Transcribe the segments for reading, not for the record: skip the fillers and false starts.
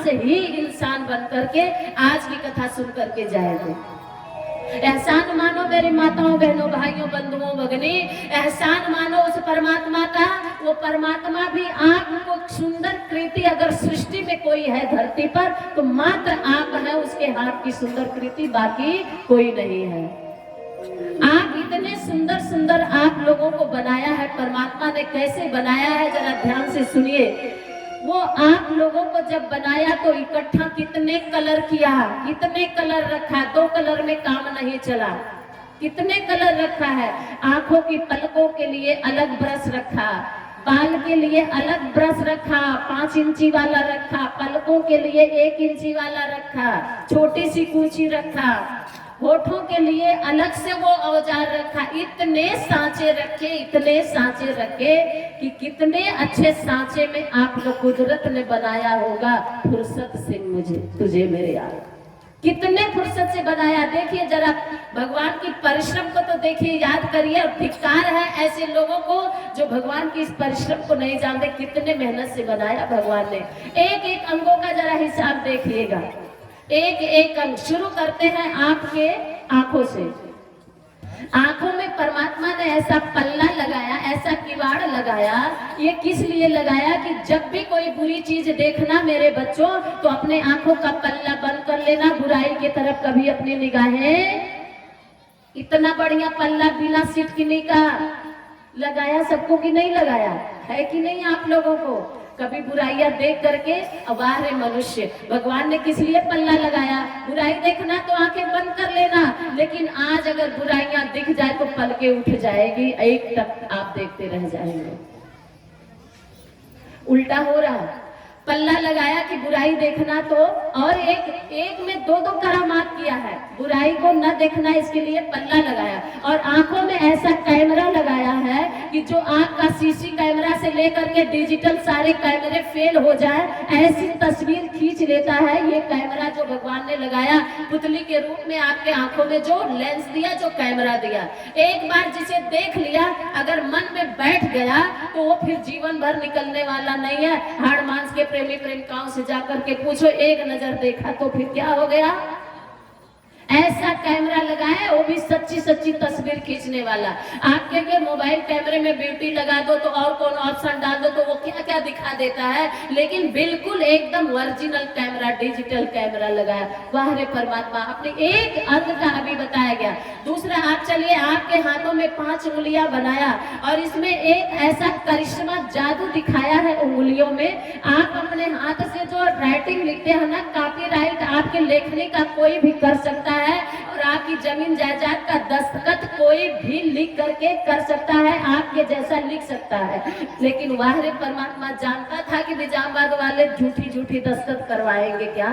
से ही इंसान बन करके आज की कथा सुन करके जाएंगे। एहसान मानो मेरी माताओं बहनों भाइयों बंधुओं भगनी, एहसान मानो उस परमात्मा का। वो परमात्मा भी आपको सुंदर कृति, अगर सृष्टि में कोई है धरती पर तो मात्र आप है उसके हाथ की सुंदर कृति, बाकी कोई नहीं है। आप इतने सुंदर सुंदर आप लोगों को बनाया है परमात्मा ने। कैसे बनाया है जरा ध्यान से सुनिए। वो आप लोगों को जब बनाया तो इकट्ठा कितने कलर किया, कितने कलर रखा, 2 कलर में काम नहीं चला। कितने कलर रखा है। आंखों की पलकों के लिए अलग ब्रश रखा, बाल के लिए अलग ब्रश रखा, 5 इंची वाला रखा, पलकों के लिए 1 इंची वाला रखा, छोटी सी कूंची रखा, होठों के लिए अलग से वो औजार रखा। इतने सांचे रखे, इतने सांचे रखे कि कितने अच्छे सांचे में आप लोग कुदरत ने बनाया होगा। फुर्सत से मुझे तुझे मेरे यार, कितने फुर्सत से बनाया। देखिए जरा भगवान की परिश्रम को तो देखिए, याद करिए। और धिक्कार है ऐसे लोगों को जो भगवान की इस परिश्रम को नहीं जानते। कितने मेहनत से बनाया भगवान ने। एक एक अंगों का जरा हिसाब देखिएगा, एक एक अंग। शुरू करते हैं आपके आंखों से। आंखों में परमात्मा ने ऐसा पल्ला लगाया, ऐसा किवाड़ लगाया। ये किस लिए लगाया कि जब भी कोई बुरी चीज देखना मेरे बच्चों तो अपने आंखों का पल्ला बंद कर लेना, बुराई की तरफ कभी अपनी निगाहें। इतना बढ़िया पल्ला बिना सिटकनी का लगाया सबको कि नहीं लगाया है कि नहीं आप लोगों को। कभी बुराइयां देख करके वाह रे मनुष्य, भगवान ने किस लिए पल्ला लगाया। बुराई देखना तो आंखें बंद कर लेना, लेकिन आज अगर बुराइयां दिख जाए तो पलके उठ जाएगी, एक टक आप देखते रह जाएंगे। उल्टा हो रहा, पल्ला लगाया कि बुराई देखना तो, और एक में 2 करामात किया है। बुराई को न देखना इसके लिए पल्ला लगाया, और आंखों में ऐसा कैमरा लगाया है कि जो आंख का सीसी कैमरा से लेकर के डिजिटल सारे कैमरे फेल हो जाए, ऐसी तस्वीर खींच लेता है ये कैमरा जो भगवान ने लगाया। पुतली के रूप में आपके आंखों में जो लेंस दिया, जो कैमरा दिया, एक बार जिसे देख लिया अगर मन में बैठ गया तो वो फिर जीवन भर निकलने वाला नहीं है। हाड़ मांस के प्रेमी प्रेमिकाओं से जाकर के पूछो, एक नजर देखा तो फिर क्या हो गया। ऐसा कैमरा लगाए, वो भी सच्ची सच्ची तस्वीर खींचने वाला। आपके मोबाइल कैमरे में ब्यूटी लगा दो तो और कौन ऑप्शन डाल दो तो वो क्या क्या दिखा देता है, लेकिन बिल्कुल एकदम ओरिजिनल कैमरा, डिजिटल कैमरा लगाया। वाह रे परमात्मा, अपने एक अंग का अभी बताया गया। दूसरा, आप चलिए, आपके हाथों में 5 उंगलियां बनाया और इसमें एक ऐसा करिश्मा जादू दिखाया है उंगलियों में। आप अपने हाथ से जो राइटिंग लिखते हैं ना, कॉपीराइट आपके लेखनी का कोई भी कर सकता है, और आपकी जमीन जायदाद का दस्तखत कोई भी लिख करके कर सकता है, आपके जैसा लिख सकता है। लेकिन वाह रे परमात्मा जानता था कि निजामाबाद वाले झूठी झूठी दस्तखत करवाएंगे क्या।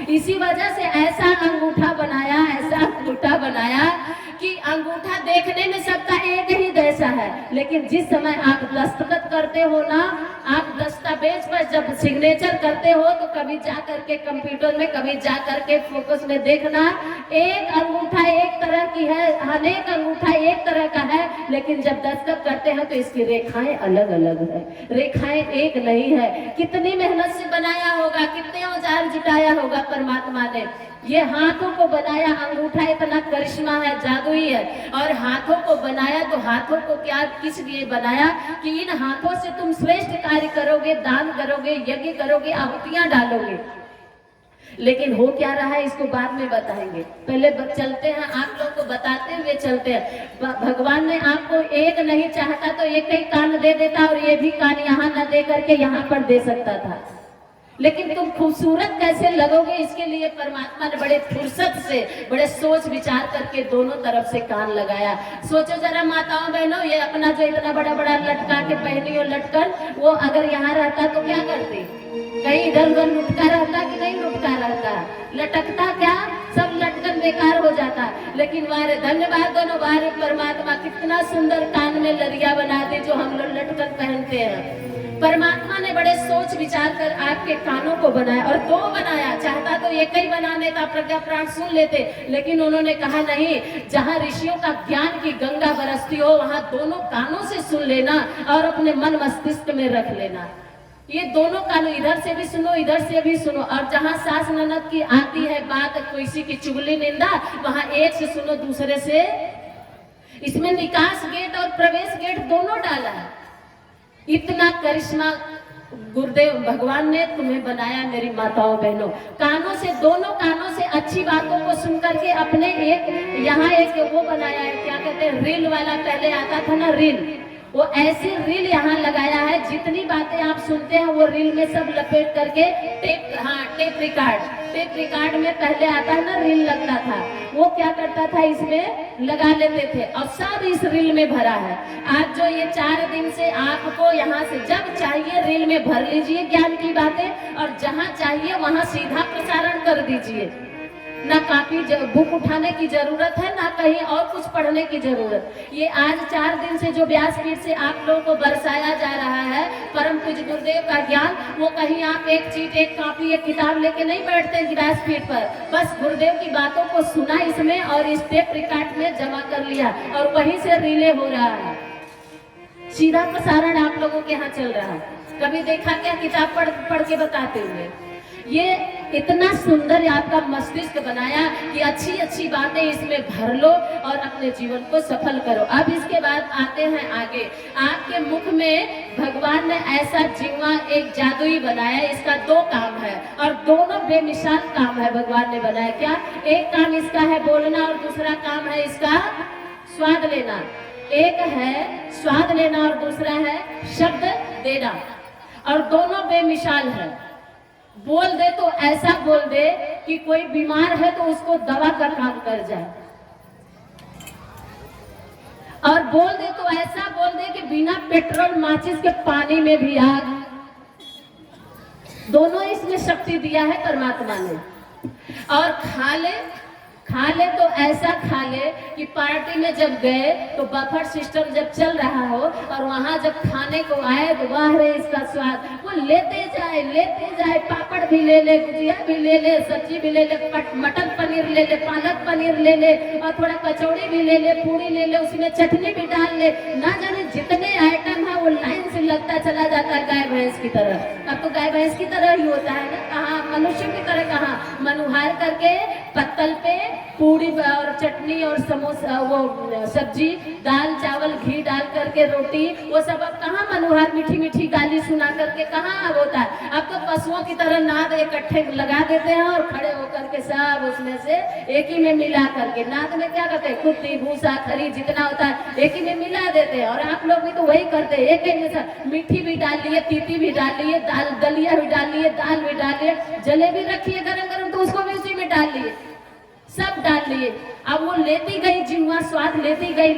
इसी वजह से ऐसा अंगूठा बनाया, ऐसा अंगूठा बनाया कि अंगूठा देखने में सबका एक ही जैसा है, लेकिन जिस समय आप दस्तखत करते हो ना, आप दस्तावेज पर जब सिग्नेचर करते हो तो कभी जा करके कंप्यूटर में, कभी जा करके फोकस में देखना, एक अंगूठा एक तरह की है, अनेक अंगूठा एक तरह का है, लेकिन जब दस्तखत करते हैं तो इसकी रेखाएं अलग अलग है, रेखाएं एक नहीं है। कितनी मेहनत से बनाया होगा, कितने औजार जुटाया होगा परमात्मा ने। ये हाथों को बनाया, अंगूठा इतना करिश्मा है, जादुई है। और हाथों को बनाया तो हाथों को क्या किस लिए बनाया कि इन हाथों से तुम श्रेष्ठ कार्य करोगे, दान करोगे, यज्ञ करोगे, आहुतियां डालोगे। लेकिन हो क्या रहा है इसको बाद में बताएंगे, पहले चलते हैं, आप लोग को बताते हुए चलते हैं। भगवान ने आपको एक नहीं चाहता तो एक ही कान दे देता, और ये भी कान यहाँ न दे करके यहाँ पर दे सकता था, लेकिन तुम खूबसूरत कैसे लगोगे इसके लिए परमात्मा ने बड़े फुर्सत से, बड़े सोच विचार करके दोनों तरफ से कान लगाया। सोचो जरा माताओं बहनों, ये अपना जो इतना बड़ा बड़ा लटका के पहनी हो लटकन, वो अगर यहाँ रहता तो क्या करती, कहीं इधर उधर लुटका रहता कि नहीं लुटका रहता, लटकता क्या, सब लटकन बेकार हो जाता। लेकिन वारे धन्यवाद दोनों, वारे परमात्मा, कितना सुंदर कान में लरिया बना दी जो हम लोग लटकन पहनते हैं। परमात्मा ने बड़े सोच विचार कर आपके कानों को बनाया, और 2 बनाया। चाहता तो एक ही बना लेता, प्रज्ञा प्राण सुन लेते, लेकिन उन्होंने कहा नहीं, जहाँ ऋषियों का ज्ञान की गंगा बरसती हो वहां दोनों कानों से सुन लेना और अपने मन मस्तिष्क में रख लेना। ये दोनों कानों, इधर से भी सुनो इधर से भी सुनो। और जहाँ सास ननद की आती है बात, किसी की चुगली निंदा, वहां एक से सुनो दूसरे से। इसमें निकास गेट और प्रवेश गेट दोनों डाला है। इतना करिश्मा गुरुदेव भगवान ने तुम्हें बनाया मेरी माताओं बहनों। कानों से, दोनों कानों से अच्छी बातों को सुन करके अपने एक यहाँ एक वो बनाया है, क्या कहते हैं, रील वाला। पहले आता था ना रील, वो ऐसी रील यहाँ लगाया है, जितनी बातें आप सुनते हैं वो रील में सब लपेट करके टेप रिकॉर्ड में पहले आता है ना रील लगता था, वो क्या करता था इसमें लगा लेते थे और सब इस रील में भरा है। आज जो ये 4 दिन से आपको यहाँ से जब चाहिए रील में भर लीजिए ज्ञान की बातें, और जहाँ चाहिए वहाँ सीधा प्रसारण कर दीजिए। ना कापी बुक उठाने की जरूरत है, ना कहीं और कुछ पढ़ने की जरूरत। ये आज 4 दिन से जो व्यासपीठ से आप लोगों को बरसाया जा रहा है परम पूज्य गुरुदेव का ज्ञान, वो कहीं आप एक चीट, एक कापी, एक किताब लेके नहीं बैठते व्यासपीठ पर। बस गुरुदेव की बातों को सुना इसमें और इस टेप रिकॉर्ड में जमा कर लिया और वहीं से रिले हो रहा है। सीधा प्रसारण आप लोगों के यहाँ चल रहा है। कभी देखा क्या किताब पढ़ के बताते हुए? ये इतना सुंदर आपका मस्तिष्क बनाया कि अच्छी अच्छी बातें इसमें भर लो और अपने जीवन को सफल करो। अब इसके बाद आते हैं आगे। आपके मुख में भगवान ने ऐसा जीवा एक जादुई बनाया, इसका 2 काम है और दोनों बेमिसाल काम है भगवान ने बनाया। क्या? एक काम इसका है बोलना और दूसरा काम है इसका स्वाद लेना। एक है स्वाद लेना और दूसरा है शब्द देना, और दोनों बेमिसाल है। बोल दे तो ऐसा बोल दे कि कोई बीमार है तो उसको दवा का काम कर जाए, और बोल दे तो ऐसा बोल दे कि बिना पेट्रोल माचिस के पानी में भी आग। दोनों इसमें शक्ति दिया है परमात्मा ने। और खा ले तो ऐसा खा ले कि पार्टी में जब गए तो बफर सिस्टम जब चल रहा हो और वहां जब खाने को आए तो वाह रे इसका स्वाद, वो लेते जाए, पापड़ भी ले ले, गुजिया भी ले ले, सब्जी भी ले ले, मटर पनीर ले ले, पालक पनीर ले ले, और थोड़ा कचौड़ी भी ले ले, पूरी ले ले, उसमें चटनी भी डाल ले। ना जाने जितने आइटम है वो लाइन से लगता चला जाता है गाय भैंस की तरह। अब तो गाय भैंस की तरह ही होता है ना, कहाँ मनुष्य की तरह, कहाँ मनुहार करके पत्तल पे पूरी और चटनी और समोसा, वो सब्जी, दाल चावल, घी डाल करके रोटी, वो सब अब कहाँ मनुहार मीठी मीठी गाली सुना करके कहाँ अब होता है। अब तो पशुओं की तरह नाद इकट्ठे लगा देते हैं और खड़े होकर के सब उसमें से एक ही में मिला करके, नाद में क्या करते हैं, कुत्ती भूसा खरी जितना होता है एक ही में मिला देते हैं। और आप लोग भी तो वही करते हैं, एक ही में सब मीठी भी डाल लिए, तीती भी डाल लिए, दाल दलिया भी डाल लिए, दाल भी डाल लिए, जलेबी रखिए गरम गरम तो उसको भी उसी में डाल लिए, सब डाल लिए। अब वो लेती गई जिह्वा स्वाद लेती गई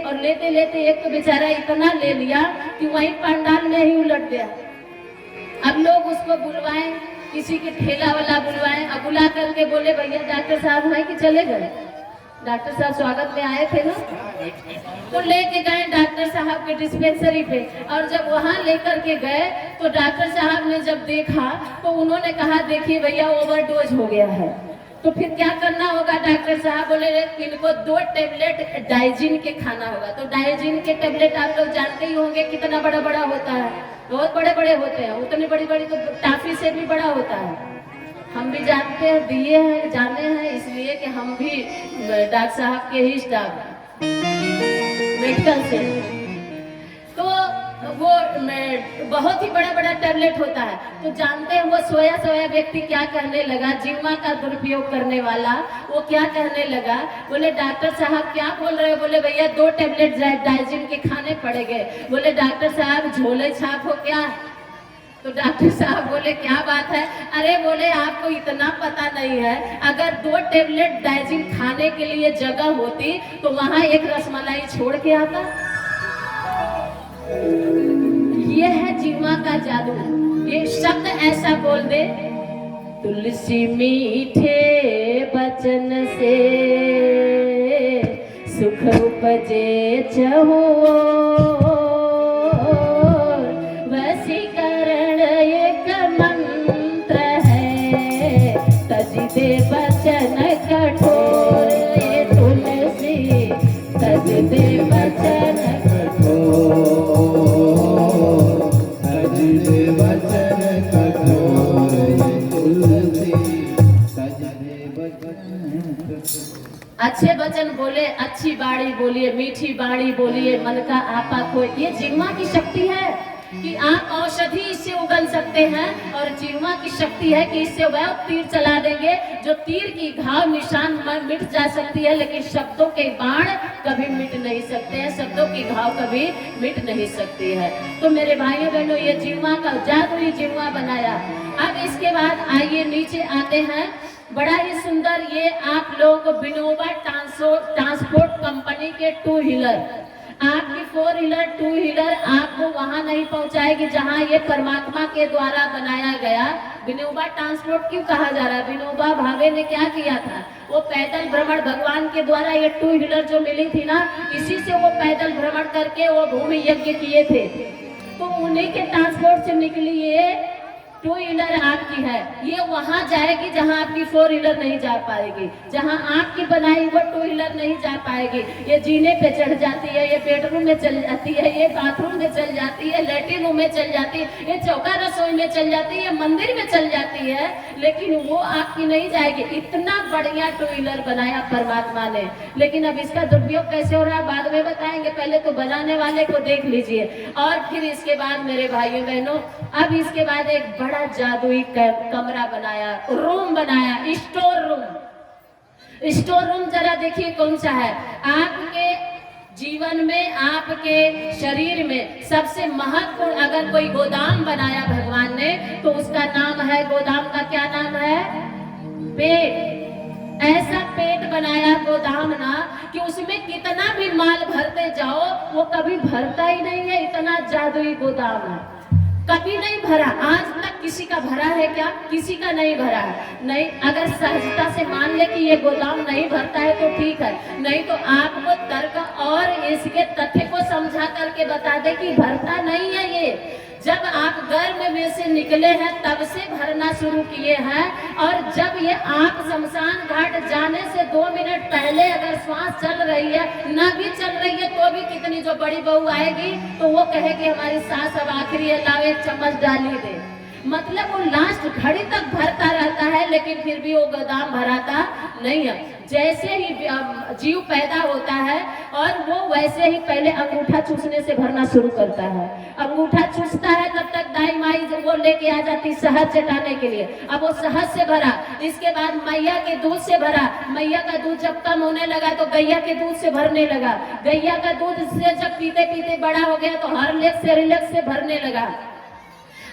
और लेते लेते एक तो बेचारा इतना ले लिया कि वहीं पंडाल में ही उलट गया। अब लोग उसको बुलवाएं, किसी के ठेला वाला बुलवाएं, अब बुला करके बोले भैया डॉक्टर साहब हैं कि चले गए? डॉक्टर साहब स्वागत में आए थे ना, तो लेके गए डॉक्टर साहब के डिस्पेंसरी पे। और जब वहाँ लेकर के गए तो डॉक्टर साहब ने जब देखा तो उन्होंने कहा देखिए भैया ओवरडोज हो गया है। तो फिर क्या करना होगा? डॉक्टर साहब बोले इनको 2 टेबलेट डाइजिन के खाना होगा। तो डाइजिन के टेबलेट आप लोग जानते ही होंगे कितना बड़ा बड़ा होता है, बहुत बड़े बड़े होते हैं, उतनी बड़ी बड़ी तो टाफी से भी बड़ा होता है। हम भी जानते हैं, दिए हैं, जाने हैं, इसलिए कि हम भी डॉक्टर साहब के ही स्टाफ मेडिकल से। तो वो बहुत ही बड़ा बड़ा टैबलेट होता है। तो जानते हैं वो सोया व्यक्ति क्या कहने लगा, जिह्वा का दुरुपयोग करने वाला, वो क्या कहने लगा, बोले डॉक्टर साहब क्या बोल रहे हो? बोले भैया 2 टेबलेट डाइजिन के खाने पड़ेंगे। बोले डॉक्टर साहब झोले छाप हो क्या? तो डॉक्टर साहब बोले क्या बात है? अरे बोले आपको इतना पता नहीं है, अगर 2 टेबलेट डाइजिन खाने के लिए जगह होती तो वहां एक रसमलाई छोड़ के आता। ये है जीवा का जादू। ये शब्द ऐसा बोल दे, तुलसी मीठे बचन से सुख उपजे चहुओ, वशीकरण एक मंत्र है, तजि दे बचन कठोर। ये तुलसी तजि दे बचन कठोर, तजि दे अच्छे वचन बोले, अच्छी बाणी बोलिए, मीठी बाणी बोलिए, मन का आपा खोए। ये जिह्वा की शक्ति है कि आप औषधि इससे उगल सकते हैं, और जिह्वा की शक्ति है कि इससे वह तीर चला देंगे जो तीर की घाव निशान मिट जा सकती है, लेकिन शब्दों के बाण कभी मिट नहीं सकते हैं, शब्दों की घाव कभी मिट नहीं सकती है। तो मेरे भाइयों बहनों, ये जिह्वा का जादू ही जिह्वा बनाया। अब इसके बाद आइए नीचे आते हैं। बड़ा ही सुंदर ये आप लोग विनोबा ट्रांसपोर्ट कंपनी के 2 व्हीलर, आपकी 4 व्हीलर 2 व्हीलर आपको वहां नहीं पहुंचाएगी जहां ये परमात्मा के द्वारा बनाया गया। विनोबा ट्रांसपोर्ट क्यों कहा जा रहा है? विनोबा भावे ने क्या किया था? वो पैदल भ्रमण, भगवान के द्वारा ये 2 व्हीलर जो मिली थी ना, इसी से वो पैदल भ्रमण करके वो भूमि यज्ञ किए थे। तो उन्हीं के ट्रांसपोर्ट से निकली ये 2 व्हीलर आपकी है। ये वहां जाएगी जहां आपकी 4 व्हीलर नहीं जा पाएगी, जहां आपकी बनाई वो 2 व्हीलर नहीं जा पाएगी। ये जीने पे चढ़ जाती है, ये बेडरूम में चल जाती है, ये बाथरूम में चल जाती है, लेटरिन रूम में चल जाती है, ये चौका रसोई में चल जाती है, ये मंदिर में चल जाती है, लेकिन वो आपकी नहीं जाएगी। इतना बढ़िया 2 व्हीलर बनाया परमात्मा ने, लेकिन अब इसका दुरुपयोग कैसे हो रहा है बाद में बताएंगे। पहले तो बनाने वाले को देख लीजिए, और फिर इसके बाद मेरे भाइयों बहनों, अब इसके बाद एक बड़ा जादुई कमरा बनाया, रूम बनाया, स्टोर रूम। स्टोर रूम जरा देखिए कौन सा है। आपके जीवन में, आपके शरीर में सबसे महत्वपूर्ण अगर कोई गोदाम बनाया भगवान ने, तो उसका नाम है, गोदाम का क्या नाम है? पेट। ऐसा पेट बनाया गोदाम ना कि उसमें कितना भी माल भरते जाओ वो कभी भरता ही नहीं है। इतना जादुई गोदाम है, कभी नहीं भरा। आज तक किसी का भरा है क्या? किसी का नहीं भरा है। नहीं, अगर सहजता से मान ले कि ये गोदाम नहीं भरता है तो ठीक है, नहीं तो आपको तर्क और इसके तथ्य को समझा करके बता दे कि भरता नहीं है। ये जब आप गर्भ में से निकले हैं तब से भरना शुरू किए हैं, और जब ये आप शमशान घाट जाने से 2 मिनट पहले अगर श्वास चल रही है, न भी चल रही है, तो भी कितनी जो बड़ी बहू आएगी तो वो कहेगी हमारी सास अब आखिरी है, लाओ एक चम्मच डाली दे। मतलब वो लास्ट घड़ी तक भरता रहता है, लेकिन फिर भी वो गोदाम भराता नहीं है। जैसे ही जीव पैदा होता है और वो वैसे ही पहले अंगूठा चूसने से भरना शुरू करता है। अंगूठा चूसता है तब तक दाई माई वो लेके आ जाती शहद चटाने के लिए। अब वो शहद से भरा, इसके बाद मैया के दूध से भरा। मैया का दूध जब कम होने लगा तो गैया के दूध से भरने लगा। गैया का दूध से जब पीते पीते बड़ा हो गया तो हॉर्लिक्स सेरेलैक्स से भरने लगा।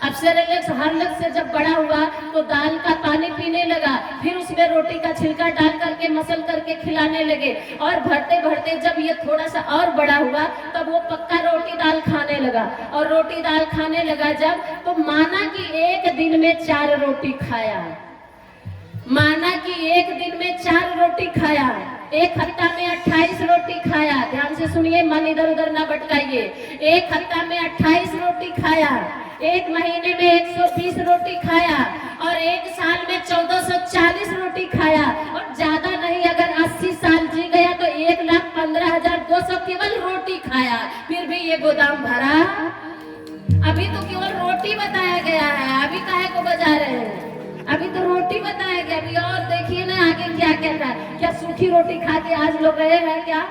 अब सेरेलैक्स हॉर्लिक्स से जब बड़ा हुआ तो दाल का पानी पीने लगा। फिर उसमें रोटी का छिलका डाल करके मसल करके खिलाने लगे, और भरते भरते जब ये थोड़ा सा और बड़ा हुआ तब वो पक्का रोटी दाल खाने लगा। और रोटी दाल खाने लगा जब, तो माना कि एक दिन में 4 रोटी खाया। माना कि एक दिन में 4 रोटी खाया। एक हफ्ता में 28 रोटी खाया। ध्यान से सुनिए, मन इधर उधर ना भटकाइए। एक हफ्ता में 28 रोटी खाया, एक महीने में 120 रोटी खाया, और एक साल में 1440 रोटी खाया। और ज्यादा नहीं, अगर 80 साल जी गया तो 1,15,200 केवल रोटी खाया। फिर भी ये गोदाम भरा। अभी तो केवल रोटी बताया गया है, अभी काहे को बजा रहे हैं? अभी तो रोटी बताया गया, अभी और देखिए ना आगे क्या क्या था। क्या सूखी रोटी खा के आज लोग रहे हैं क्या?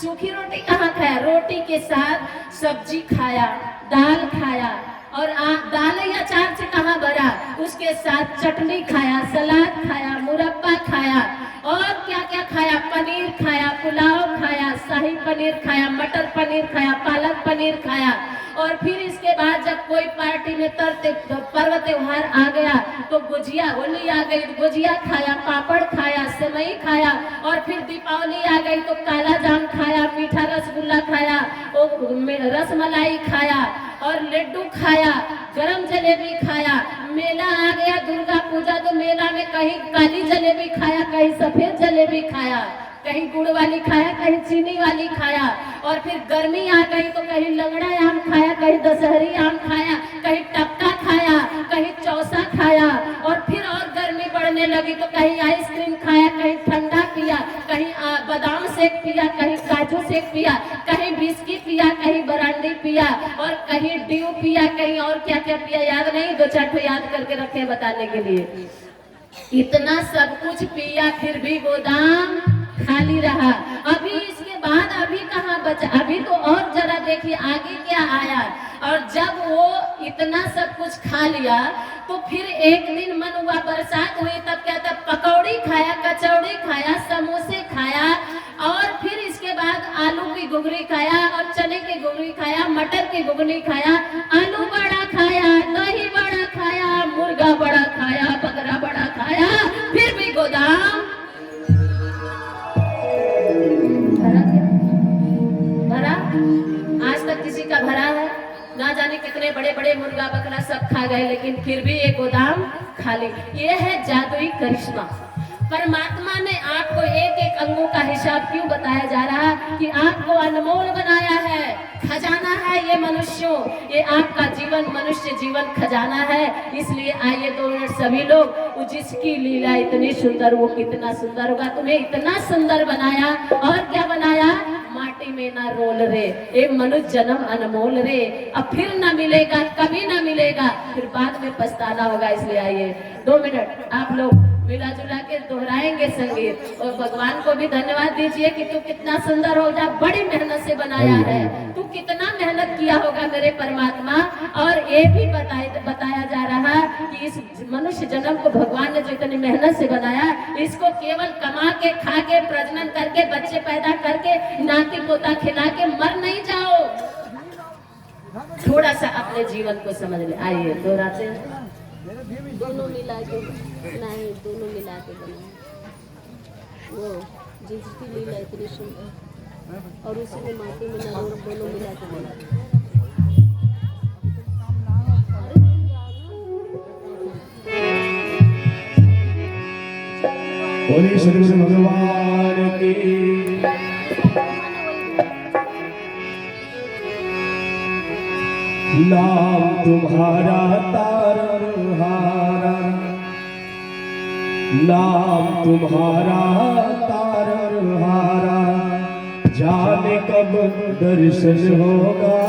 सूखी रोटी कहाँ खाया? रोटी के साथ सब्जी खाया, दाल खाया, और दाल या अचार से कहाँ भरा? उसके साथ चटनी खाया, सलाद खाया, मुरब्बा खाया, और क्या क्या खाया? पनीर खाया, पुलाव खाया, शाही पनीर खाया, मटर पनीर खाया, पालक पनीर खाया। और फिर इसके बाद जब कोई पार्टी में पर्व त्योहार आ गया तो गुजिया, होली आ गई, गुजिया खाया, पापड़ खाया, सेवई खाया। और फिर दीपावली आ गई तो काला जाम खाया, मीठा रसगुल्ला खाया, रसमलाई खाया, और लड्डू खाया, गरम जलेबी खाया। मेला आ गया दुर्गा पूजा तो मेला में कहीं काली जलेबी खाया, कहीं सफेद जलेबी खाया, कहीं गुड़ वाली खाया, कहीं चीनी वाली खाया। और फिर गर्मी आ गई तो कहीं लंगड़ा आम खाया, कहीं दशहरी आम खाया, कहीं टपका खाया, कहीं चौसा खाया। और फिर और गर्मी बढ़ने लगी तो कहीं आइसक्रीम खाया, कहीं ठंडा पिया, कहीं बादाम शेक पिया, कहीं काजू शेक पिया, कहीं बिस्की पिया, कहीं बरांडी पिया, और कहीं ड्यू पिया, कहीं और क्या क्या पिया याद नहीं, 2-4 ठो याद करके रखे बताने के लिए। इतना सब कुछ पिया फिर भी गोदाम खाली रहा। अभी इसके बाद अभी कहाँ बचा, अभी तो और जरा देखिए आगे क्या आया। और जब वो इतना सब कुछ खा लिया तो फिर एक दिन मन हुआ, बरसात हुई, तब क्या था, पकौड़ी खाया, कचौड़ी खाया, समोसे खाया, और फिर इसके बाद आलू की घुगनी खाया, और चने की घुगनी खाया, मटर की घुगनी खाया, आलू बड़ा खाया, दही बड़ा खाया, मुर्गा बड़ा खाया, बकरा बड़ा खाया, फिर भी गोदाम भरा क्या? भरा? आज तक किसी का भरा है? ना जाने कितने बड़े बड़े मुर्गा बकरा सब खा गए, लेकिन फिर भी ये गोदाम खाली। ये है जादुई करिश्मा। परमात्मा ने आपको एक एक अंगों का हिसाब क्यों बताया जा रहा कि आपको अनमोल बनाया है, खजाना है ये मनुष्यों, ये आपका जीवन मनुष्य जीवन खजाना है। इसलिए आइए 2 मिनट सभी लोग, वो जिसकी लीला इतनी सुंदर वो कितना सुंदर होगा। तुम्हें इतना सुंदर बनाया, और क्या बनाया, माटी में ना रोल रे, एक मनुष्य जन्म अनमोल रे, अब फिर ना मिलेगा, कभी ना मिलेगा, फिर बाद में पछताना होगा। इसलिए आइए 2 मिनट आप लोग मिला जुला के दोहराएंगे संगीत, और भगवान को भी धन्यवाद दीजिए कि तू कितना सुंदर हो जा, बड़ी मेहनत से बनाया है, तू कितना मेहनत किया होगा मेरे परमात्मा। और ये भी बताया जा रहा कि इस मनुष्य जन्म को भगवान ने जो इतनी मेहनत से बनाया, इसको केवल कमा के, खा के, प्रजनन करके, बच्चे पैदा करके, नाती पोता खिला के मर नहीं जाओ। थोड़ा सा अपने जीवन को समझ ले। आइए दोहराते हैं, दोनों मिला के, नहीं दोनों मिला के बनाए वो जिसकी लीला इतनी सुंदर, और उसी में माटी में ना दोनों मिला के बनाए। बोले श्री कृष्ण भगवान की। नाम तुम्हारा तारनहारा, नाम तुम्हारा तारनहारा, जाने कब दर्शन होगा,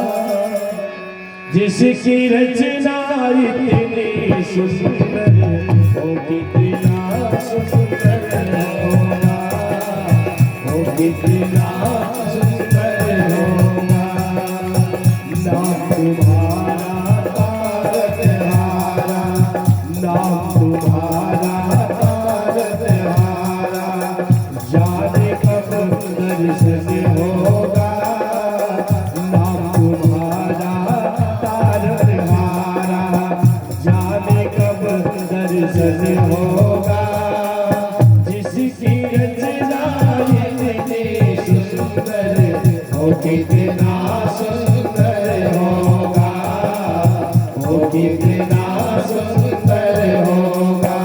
जिसकी रचना इतनी सुंदर हो, कितना सुंदर होगा, हो कितना सुंदर होगा। नाम तुम्हारा तारनहारा, नाम तुम्हारा तारनहारा, जाने कब दर्शन होगा, नाम तुम्हारा तारनहारा, जाने कब दर्शन होगा, जिसकी रचना इतनी सुंदर हो, कितना सुंदर होगा, हो कितना सुंदर होगा।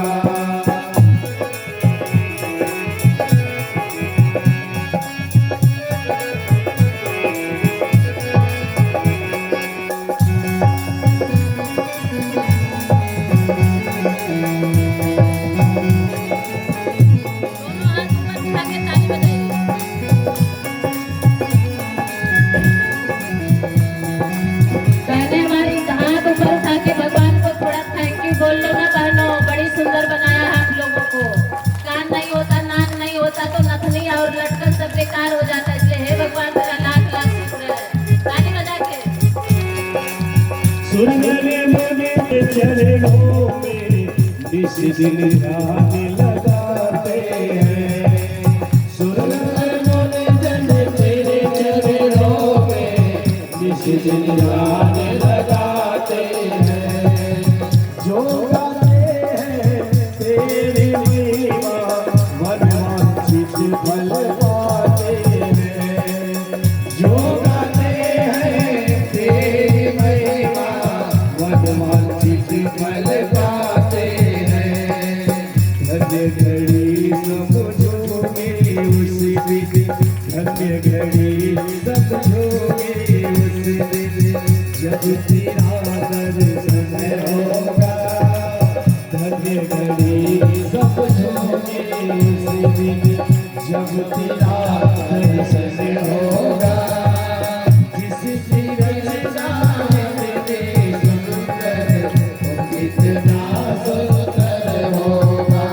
बेकार हो जाता है, इसलिए हे भगवान तेरा लाख लाख शुक्र है। ताली बजा के सुनने मुझे के चरणों में इस दिल ध्यान लगाते हैं, सुनने मुझे तेरे चरणों में इस दिल ध्यान लगाते हैं, जो गाते हैं तेरी महिमा, मन वांछित फल पाते हैं, जो गाते हैं तेरी महिमा, मन वांछित फल पाते हैं। धन्य घड़ी सब झूमे उस दिन, धन्य घड़ी सब झूमे उस दिन, जब तेरा दर्शन होगा, धन्य घड़ी सब झूमे उस दिन, जब तेरा दर्शन होगा, जिसकी रचना इतनी सुंदर हो, कितना सुंदर होगा,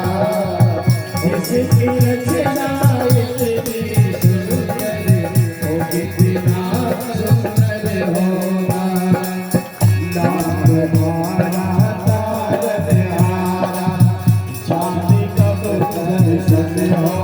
जिसकी रचना इतनी तुम्हारा तारनहारा, चांदी का बदन हो